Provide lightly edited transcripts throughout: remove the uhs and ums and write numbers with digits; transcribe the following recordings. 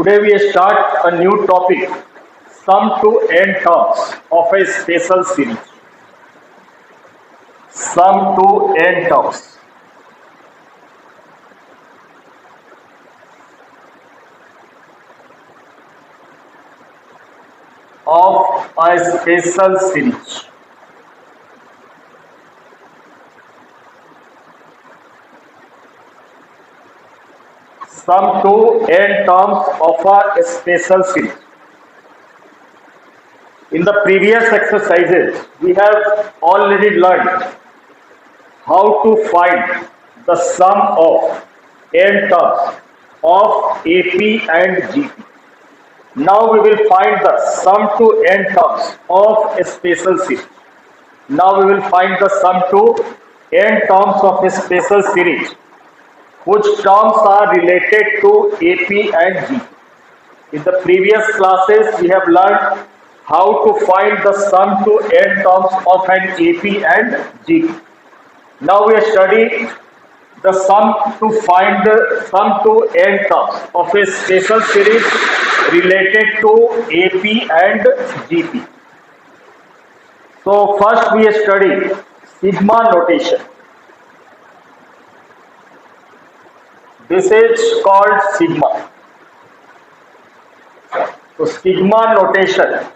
Today we start a new topic, sum to n terms of a special series. Sum to n terms of a special series. Sum to n terms of a special series. In the previous exercises, we have already learned how to find the sum of n terms of AP and GP. Now we will find the sum to n terms of a special series. Now we will find the sum to n terms of a special series whose terms are related to AP and GP. In the previous classes, we have learned how to find the sum to n terms of an AP and GP. Now we are studying the sum to find the sum to n terms of a special series related to AP and GP. So first we study sigma notation. This is called sigma. So sigma notation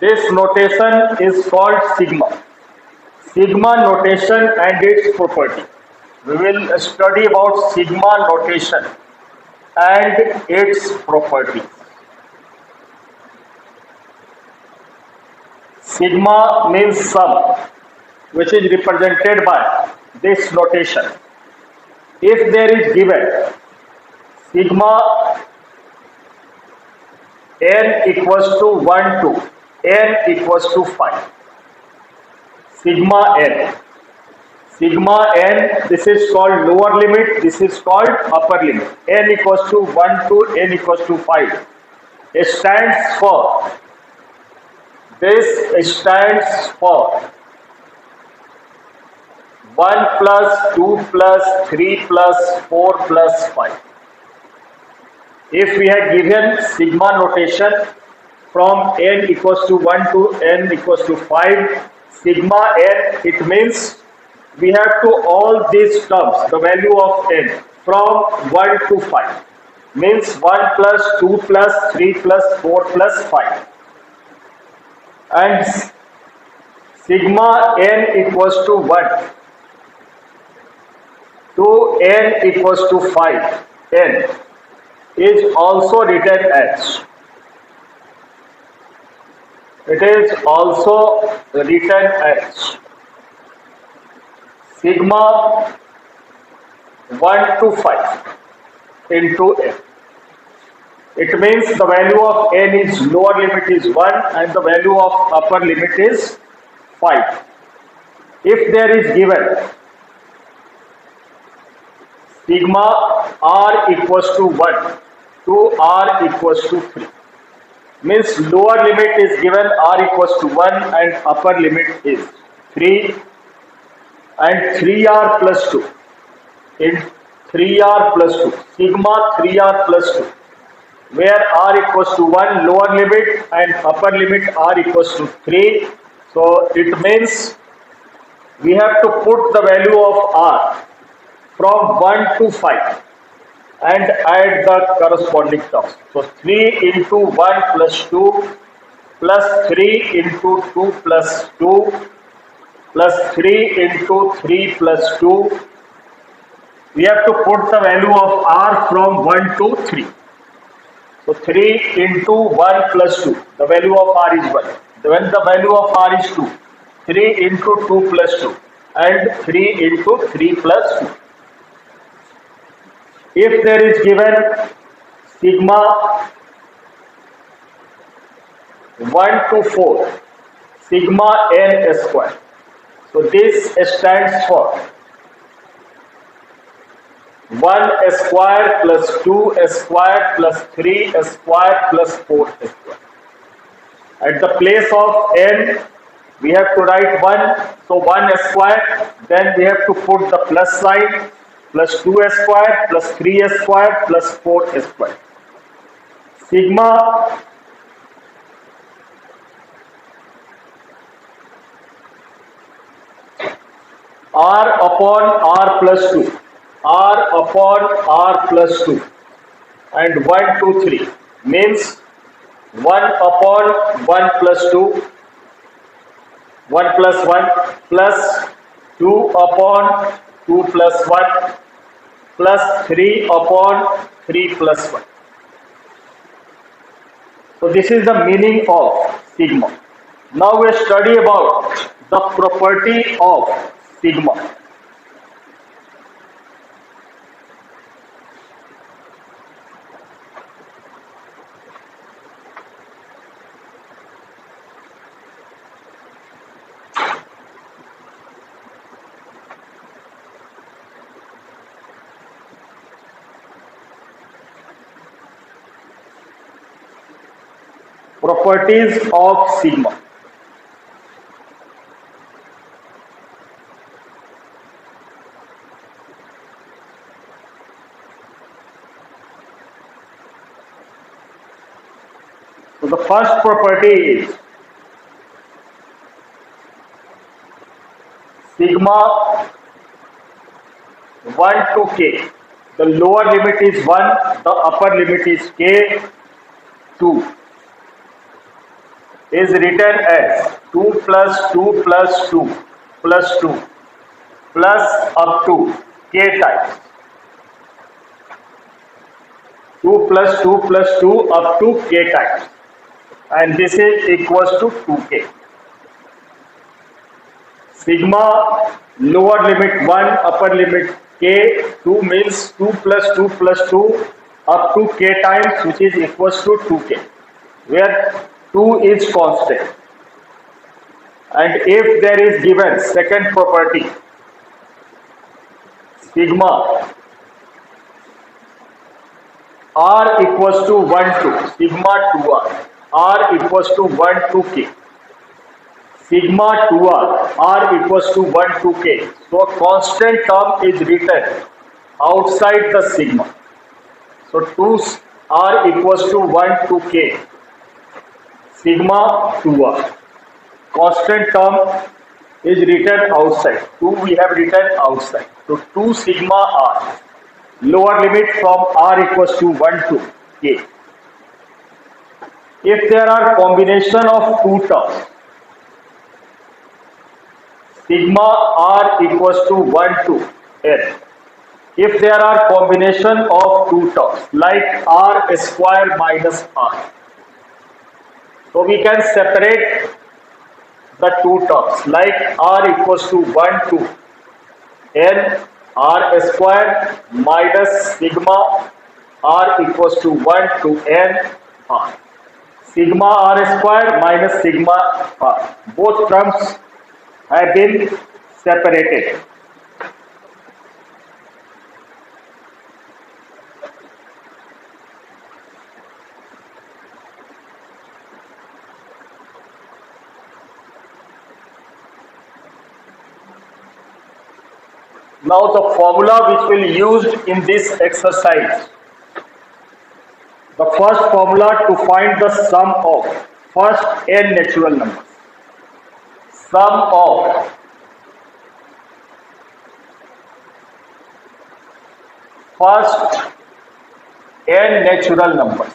this notation is called sigma. Sigma notation and its property. We will study about sigma notation and its properties. Sigma means sum, which is represented by this notation. If there is given sigma n equals to 1 to n equals to 5, sigma n. Sigma n, this is called lower limit, this is called upper limit. N equals to 1 to n equals to 5. It stands for, this stands for 1 plus 2 plus 3 plus 4 plus 5. If we had given sigma notation from n equals to 1 to n equals to 5, sigma n, it means we have to all these terms, the value of n from 1 to 5, means 1 plus 2 plus 3 plus 4 plus 5. And sigma n equals to 1 to n equals to 5, n is also written as, it is also written as sigma 1 to 5 into n. It means the value of n is lower limit is 1 and the value of upper limit is 5. If there is given sigma r equals to 1 to r equals to 3, means lower limit is given r equals to 1 and upper limit is 3, and 3r plus 2 in 3r plus 2, sigma 3r plus 2, where r equals to 1 lower limit and upper limit r equals to 3. So it means we have to put the value of r from 1 to 5 and add the corresponding terms. So 3 into 1 plus 2 plus 3 into 2 plus 2 plus 3 into 3 plus 2. We have to put the value of r from 1 to 3. So 3 into 1 plus 2, the value of r is 1. When the value of r is 2, 3 into 2 plus 2 and 3 into 3 plus 2. If there is given sigma 1 to 4, sigma n square. So this stands for 1 square plus 2 square plus 3 square plus 4 square. At the place of n, We have to write 1, so 1 square, then we have to put the plus sign, plus 2 square, plus 3 square, plus 4 square. Sigma R upon R plus 2, R upon R plus 2, and 1, 2, 3 means 1 upon 1 plus 2, 1 plus 1 plus 2 upon 2 plus 1 plus 3 upon 3 plus 1. So this is the meaning of sigma. Now we study about the property of sigma. Properties of sigma. So the first property is sigma 1 to k. The lower limit is 1, the upper limit is k, 2 is written as 2 plus 2 plus 2 plus 2 plus up to k times. 2 plus 2 plus 2 up to k times, and this is equals to 2k. Sigma lower limit 1, upper limit k, 2 means 2 plus 2 plus 2 up to k times, which is equals to 2k, where 2 is constant. And if there is given second property, sigma r equals to 1 to sigma 2r, r equals to 1 to k, sigma 2r, r equals to 1 to k. So a constant term is written outside the sigma. So 2 r equals to 1 to k, sigma 2r. Constant term is written outside. 2 we have written outside. So 2 sigma r. Lower limit from r equals to 1 to k. If there are combination of two terms, sigma r equals to 1 to n. If there are combination of two terms like r square minus r, so we can separate the two terms like r equals to 1 to n r square minus sigma r equals to 1 to n r. Sigma r square minus sigma r. Both terms have been separated. Now the formula which will be used in this exercise. The first formula to find the sum of first n natural numbers. Sum of first n natural numbers.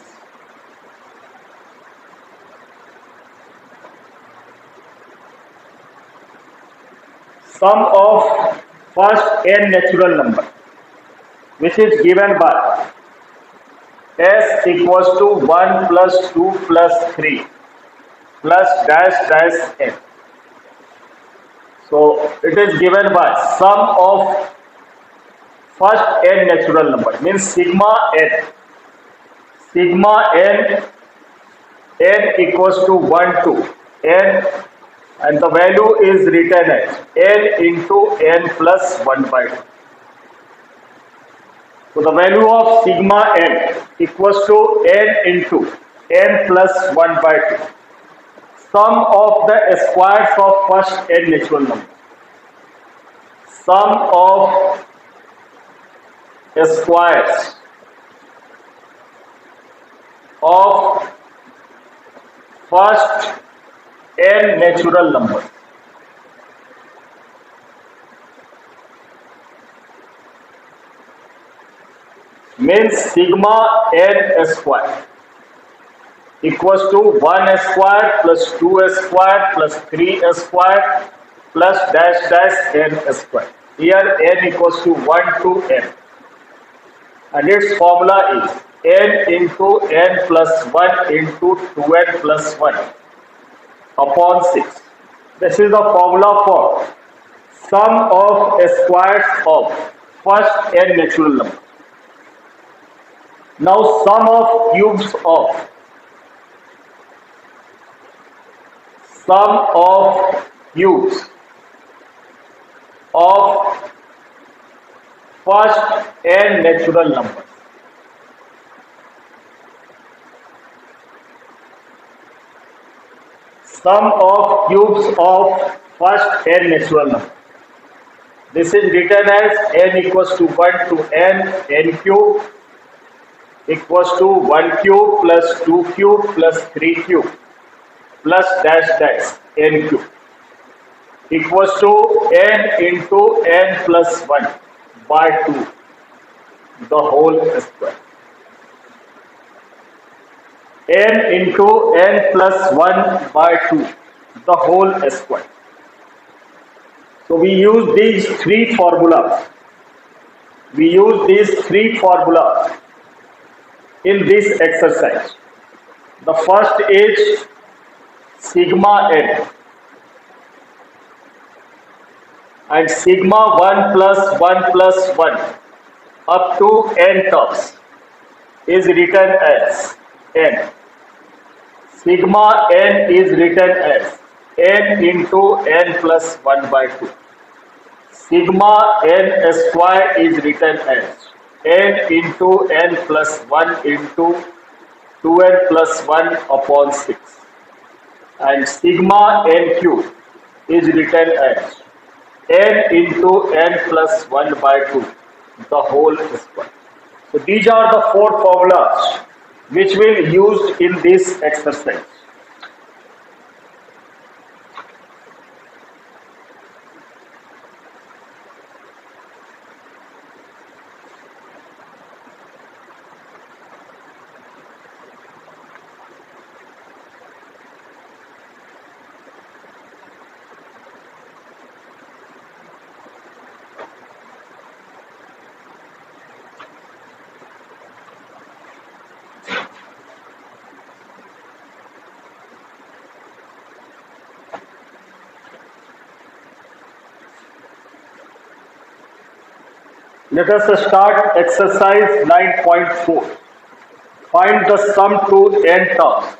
Sum of first n natural number, which is given by s equals to 1 plus 2 plus 3 plus dash dash n. So it is given by sum of first n natural number, means sigma n. Sigma n, n equals to 1 to n, and the value is written as n into n plus 1 by 2. So the value of sigma n equals to n into n plus 1 by 2. Sum of the squares of first n natural number. Sum of squares of first n natural numbers means sigma n square equals to 1 square plus 2 square plus 3 square plus dash dash n square. Here n equals to 1 to n, and its formula is n into n plus 1 into 2n plus 1 upon 6. This is the formula for sum of squares of first n natural number. Now sum of cubes of first n natural numbers. Sum of cubes of first n natural number. This is written as n equals to 1 to n cube equals to 1 cube plus 2 cube plus 3 cube plus dash dash n cube equals to n into n plus 1 by 2 the whole square. N into n plus 1 by 2 the whole square. So we use these three formulas. In this exercise. The first is sigma n, and sigma 1 plus 1 up to n terms is written as n. Sigma n is written as n into n plus 1 by 2. Sigma n square is written as n into n plus 1 into 2n plus 1 upon 6. And sigma n cube is written as n into n plus 1 by 2 the whole square. So these are the four formulas which will be used in this exercise. Let us start exercise 9.4. Find the sum to n terms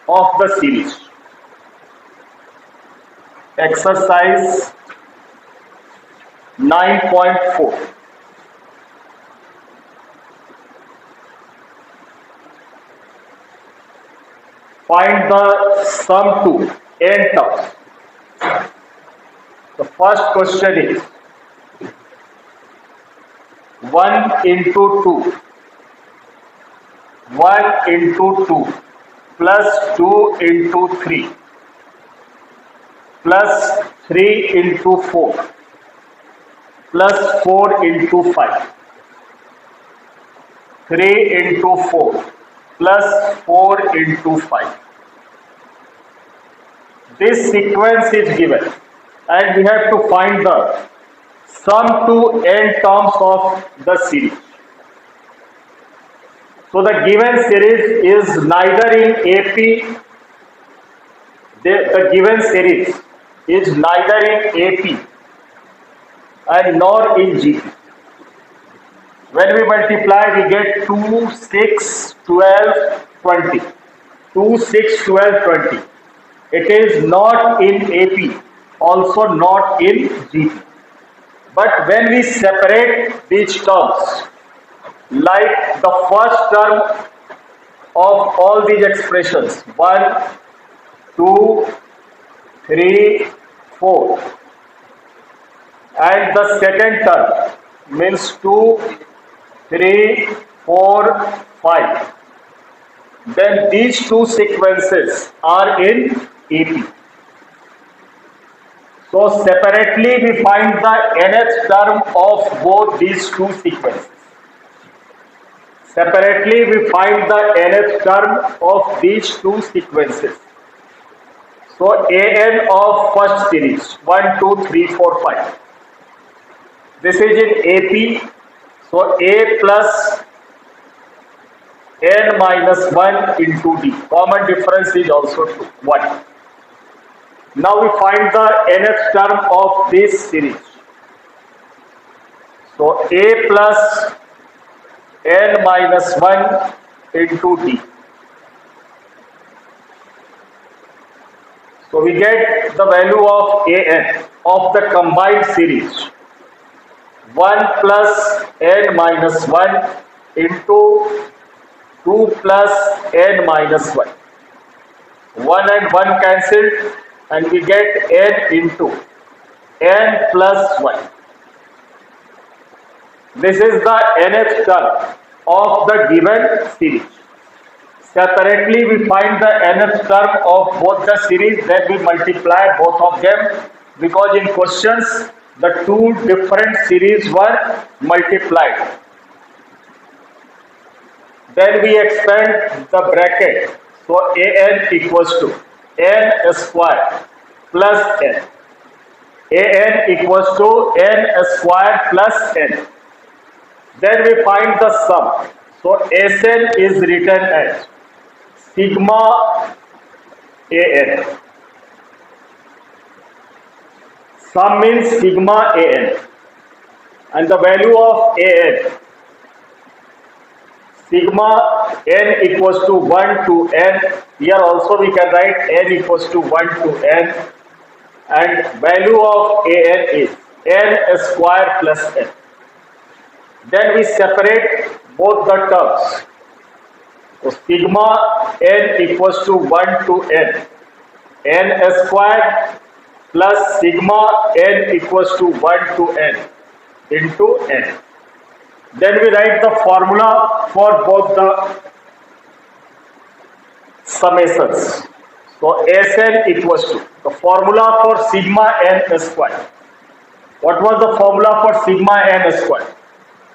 of the series. Exercise 9.4. Find the sum to n terms. The first question is 1 into 2. 1 into 2 plus 2 into 3 plus 3 into 4 plus 4 into 5. 3 into 4 plus 4 into 5. This sequence is given and we have to find the sum to n terms of the series. So the given series is neither in AP, the given series is neither in AP and nor in GP. When we multiply, we get 2, 6, 12, 20. 2, 6, 12, 20. It is not in AP, also not in GP. But when we separate these terms, like the first term of all these expressions, 1, 2, 3, 4. And the second term means 2, 3, 4, 5. Then these two sequences are in AP. So separately we find the nth term of both these two sequences. Separately we find the nth term of these two sequences. So an of first series 1, 2, 3, 4, 5. This is in AP. So a plus n minus 1 into d. Common difference is also 2, 1. Now we find the nth term of this series. So a plus n minus 1 into d. So we get the value of an of the combined series 1 plus n minus 1 into 2 plus n minus 1. 1 and 1 cancelled and we get n into n plus 1. This is the nth term of the given series. Separately we find the nth term of both the series, then we multiply both of them because in questions the two different series were multiplied. Then we expand the bracket. So an equals to n square plus n. An equals to n square plus n. Then we find the sum. So Sn is written as sigma an. Sum means sigma an. And the value of an, sigma n equals to 1 to n. Here also we can write n equals to 1 to n. And value of an is n square plus n. Then we separate both the terms. So sigma n equals to 1 to n. N square plus sigma n equals to 1 to n into n. Then we write the formula for both the summations. So Sn equals to the formula for sigma n square. What was the formula for sigma n square?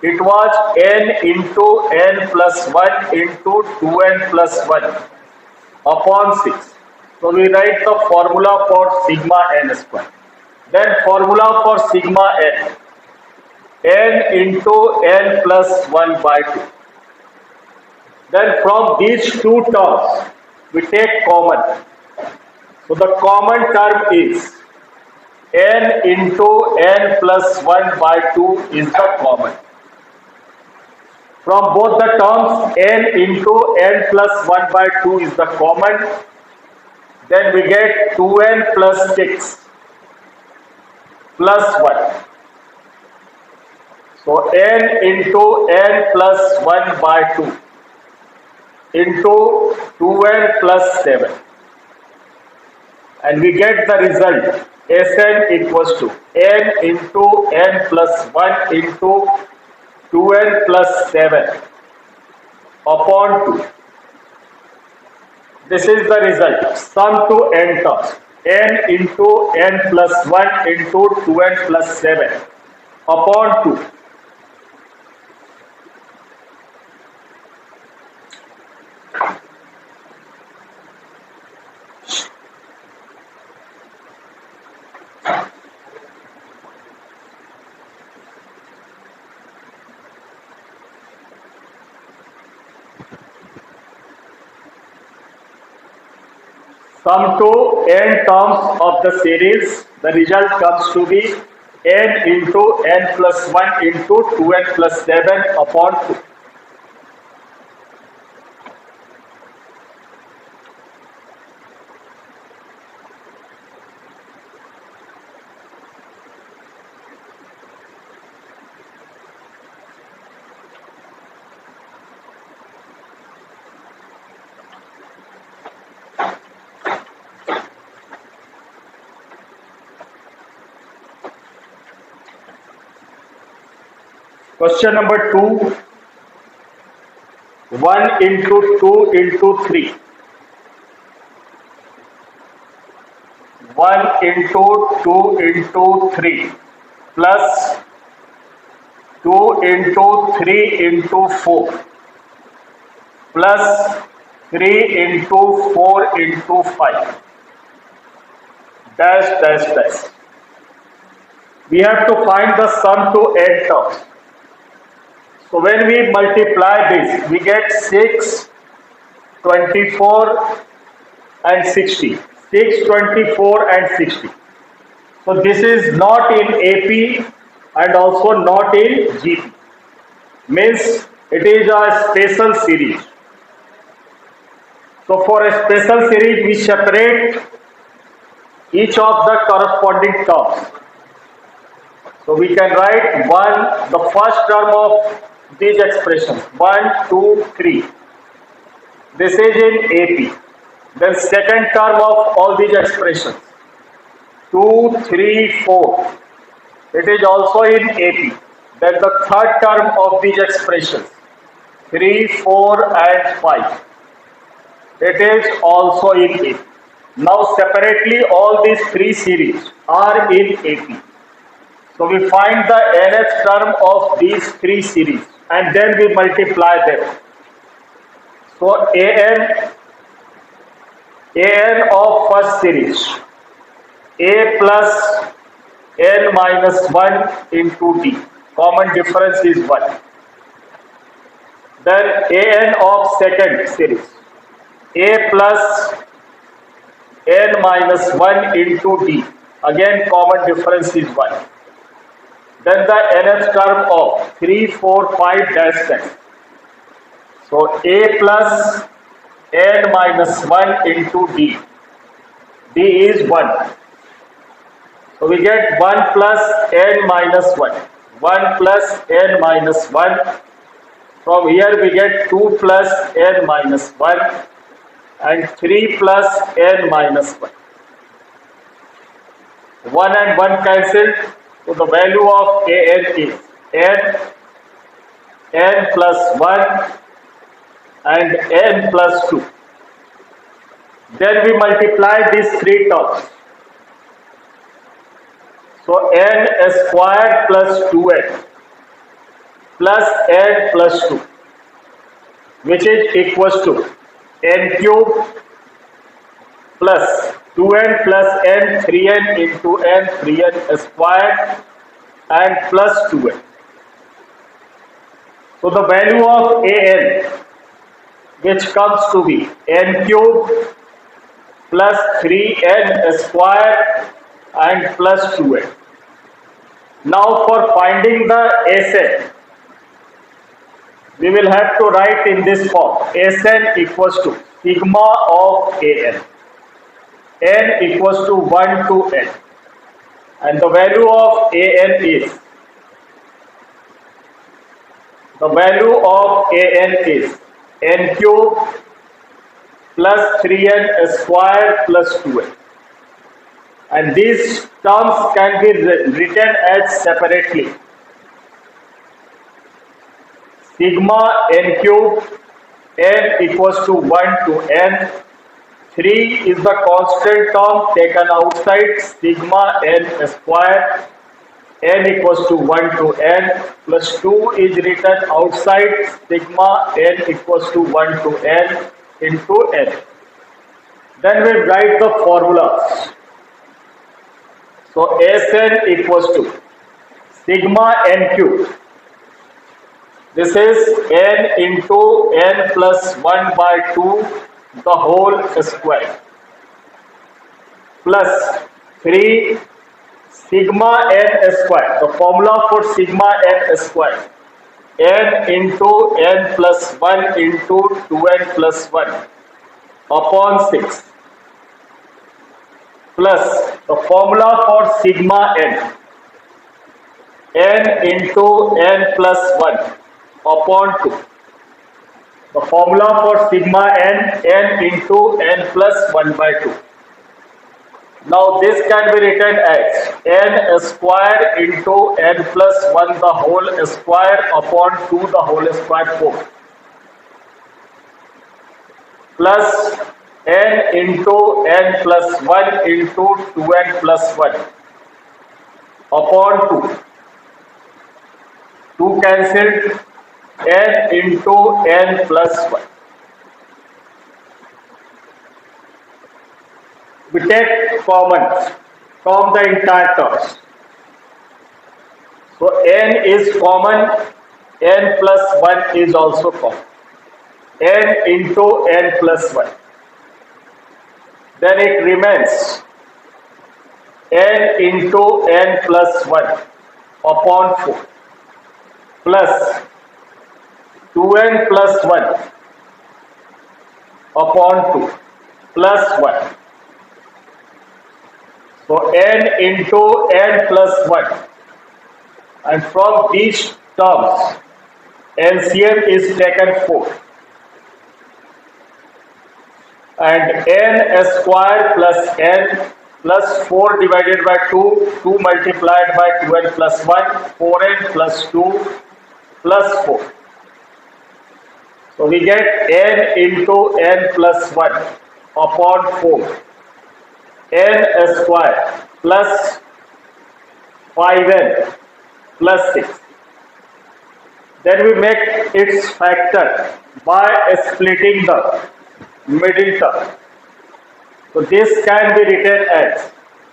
It was n into n plus 1 into 2n plus 1 upon 6. So we write the formula for sigma n square. Then formula for sigma n into n plus 1 by 2. Then from these two terms we take common. So the common term is n into n plus 1 by 2 is the common. From both the terms n into n plus 1 by 2 is the common. Then we get 2n plus 6 plus 1. So n into n plus 1 by 2 into 2n plus 7. And we get the result Sn equals to n into n plus 1 into 2n plus 7 upon 2. This is the result. Sum to n terms. N into n plus 1 into 2n plus 7 upon 2. Sum to n terms of the series, the result comes to be n into n plus 1 into 2n plus 7 upon 2. Question number 2, 1 into 2 into 3. 1 into 2 into 3 plus 2 into 3 into 4 plus 3 into 4 into 5 dash dash dash. We have to find the sum to n terms. So when we multiply this, we get 6, 24 and 60. 6, 24 and 60. So this is not in AP and also not in GP. Means it is a special series. So for a special series, we separate each of the corresponding terms. So we can write the first term of these expressions, 1, 2, 3. This is in AP. Then second term of all these expressions, 2, 3, 4. It is also in AP. Then the third term of these expressions, 3, 4 and 5. It is also in AP. Now separately all these three series are in AP. So we find the nth term of these three series and then we multiply them. So an of first series, a plus n minus 1 into d. Common difference is 1. Then an of second series, a plus n minus 1 into d. Again common difference is 1. Then the nth term of 3, 4, 5 dash dash. So a plus n minus 1 into d. D is 1. So we get 1 plus n minus 1. 1 plus n minus 1. From here we get 2 plus n minus 1 and 3 plus n minus 1. 1 and 1 cancelled. So the value of an is n plus 1 and n plus 2. Then we multiply these three terms. So n squared plus 2n plus n plus 2, which is equals to n cube plus 2n plus n, 3n into n, 3n squared and plus 2n. So the value of an, which comes to be n cube plus 3n squared and plus 2n. Now for finding the Sn, we will have to write in this form. Sn equals to sigma of an. N equals to 1 to n. And the value of an is, n cube plus 3n squared plus 2n. And these terms can be written as separately. Sigma n cube, n equals to 1 to n. 3 is the constant term taken outside, sigma n squared, n equals to 1 to n, plus 2 is written outside, sigma n equals to 1 to n into n. Then we write the formulas. So Sn equals to sigma n cube. This is n into n plus 1 by 2 the whole square plus 3 sigma n square. The formula for sigma n square, n into n plus 1 into 2n plus 1 upon 6 plus the formula for sigma n, n into n plus 1 upon 2. The formula for sigma n, n into n plus 1 by 2. Now this can be written as n square into n plus 1 the whole square upon 2 the whole square 4 plus n into n plus 1 into 2n plus 1 upon 2. 2 cancelled, n into n plus 1. We take common from the entire terms. So n is common, n plus 1 is also common. N into n plus 1. Then it remains n into n plus 1 upon 4 plus 2n plus 1 upon 2 plus 1. So n into n plus 1, and from these terms LCM is taken 4 and n square plus n plus 4 divided by 2, 2 multiplied by 2n plus 1, 4n plus 2 plus 4. So we get n into n plus 1 upon 4, n square plus 5n plus 6. Then we make its factor by splitting the middle term. So this can be written as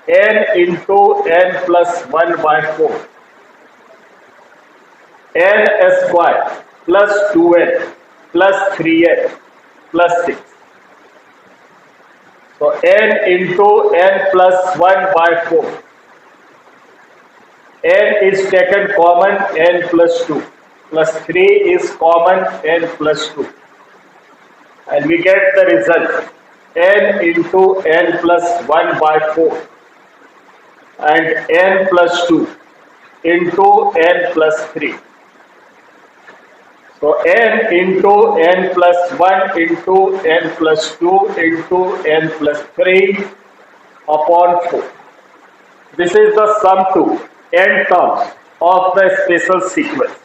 n into n plus 1 by 4, n square plus 2n plus 3n plus 6. So n into n plus 1 by 4. N is taken common, n plus 2 plus 3 is common, n plus 2. And we get the result n into n plus 1 by 4 and n plus 2 into n plus 3. So n into n plus 1 into n plus 2 into n plus 3 upon 4. This is the sum to n terms of the special sequence.